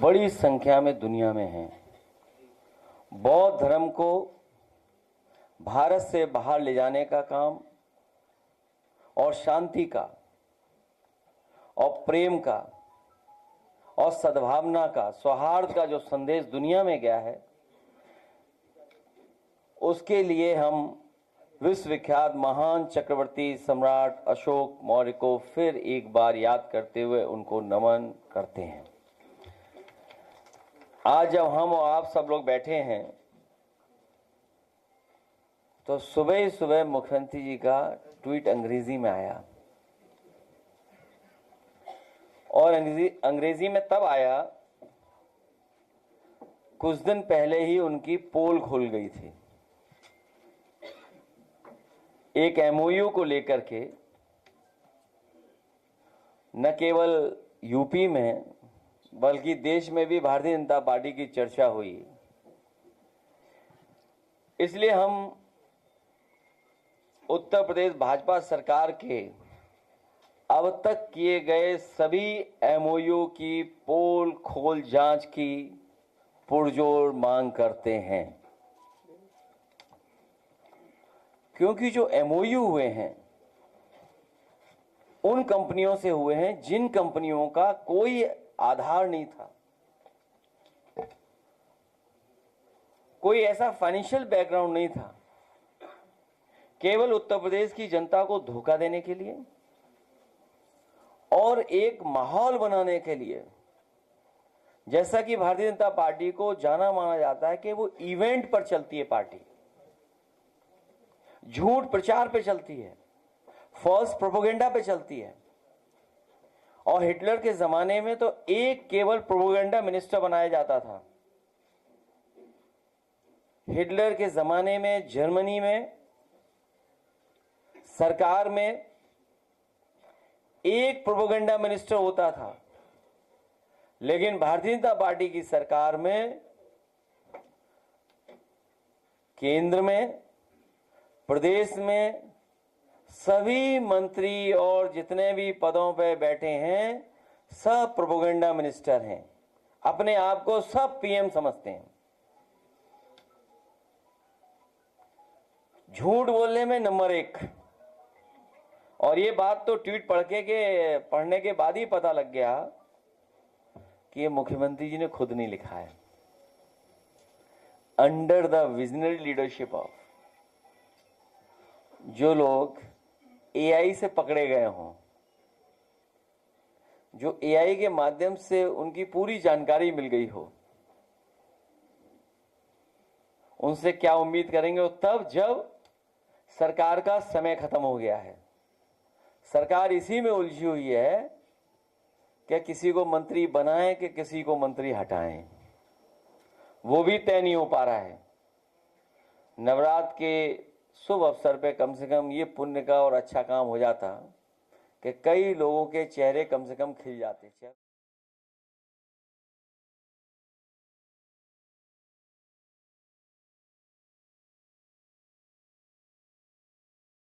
बड़ी संख्या में दुनिया में हैं। बौद्ध धर्म को भारत से बाहर ले जाने का काम और शांति का और प्रेम का और सद्भावना का, सौहार्द का जो संदेश दुनिया में गया है, उसके लिए हम विश्वविख्यात महान चक्रवर्ती सम्राट अशोक मौर्य को फिर एक बार याद करते हुए उनको नमन करते हैं। आज जब हम और आप सब लोग बैठे हैं तो सुबह ही सुबह मुख्यमंत्री जी का ट्वीट अंग्रेजी में आया, और अंग्रेजी में तब आया कुछ दिन पहले ही उनकी पोल खुल गई थी एक एमओयू को लेकर के। न केवल यूपी में बल्कि देश में भी भारतीय जनता पार्टी की चर्चा हुई। इसलिए हम उत्तर प्रदेश भाजपा सरकार के अब तक किए गए सभी एमओयू की पोल खोल जांच की पुरजोर मांग करते हैं, क्योंकि जो एमओयू हुए हैं उन कंपनियों से हुए हैं जिन कंपनियों का कोई आधार नहीं था, कोई ऐसा फाइनेंशियल बैकग्राउंड नहीं था, केवल उत्तर प्रदेश की जनता को धोखा देने के लिए और एक माहौल बनाने के लिए। जैसा कि भारतीय जनता पार्टी को जाना माना जाता है कि वो इवेंट पर चलती है, पार्टी झूठ प्रचार पे चलती है, फॉल्स प्रोपेगेंडा पे चलती है। और हिटलर के जमाने में तो एक केवल प्रोपेगेंडा मिनिस्टर बनाया जाता था। हिटलर के जमाने में जर्मनी में सरकार में एक प्रोपेगेंडा मिनिस्टर होता था, लेकिन भारतीय जनता पार्टी की सरकार में केंद्र में, प्रदेश में सभी मंत्री और जितने भी पदों पे बैठे हैं सब प्रोपेगेंडा मिनिस्टर हैं। अपने आप को सब पीएम समझते हैं। झूठ बोलने में नंबर 1। और ये बात तो ट्वीट पढ़ने के बाद ही पता लग गया कि ये मुख्यमंत्री जी ने खुद नहीं लिखा है। Under the visionary leadership of जो लोग एआई से पकड़े गए हों, जो एआई के माध्यम से उनकी पूरी जानकारी मिल गई हो, उनसे क्या उम्मीद करेंगे? तब जब सरकार का समय खत्म हो गया है। सरकार इसी में उलझी हुई है कि किसी को मंत्री बनाएं कि किसी को मंत्री हटाएं, वो भी तय नहीं हो पा रहा है। नवरात्र के शुभ अवसर पे कम से कम ये पुण्य का और अच्छा काम हो जाता कि कई लोगों के चेहरे कम से कम खिल जाते।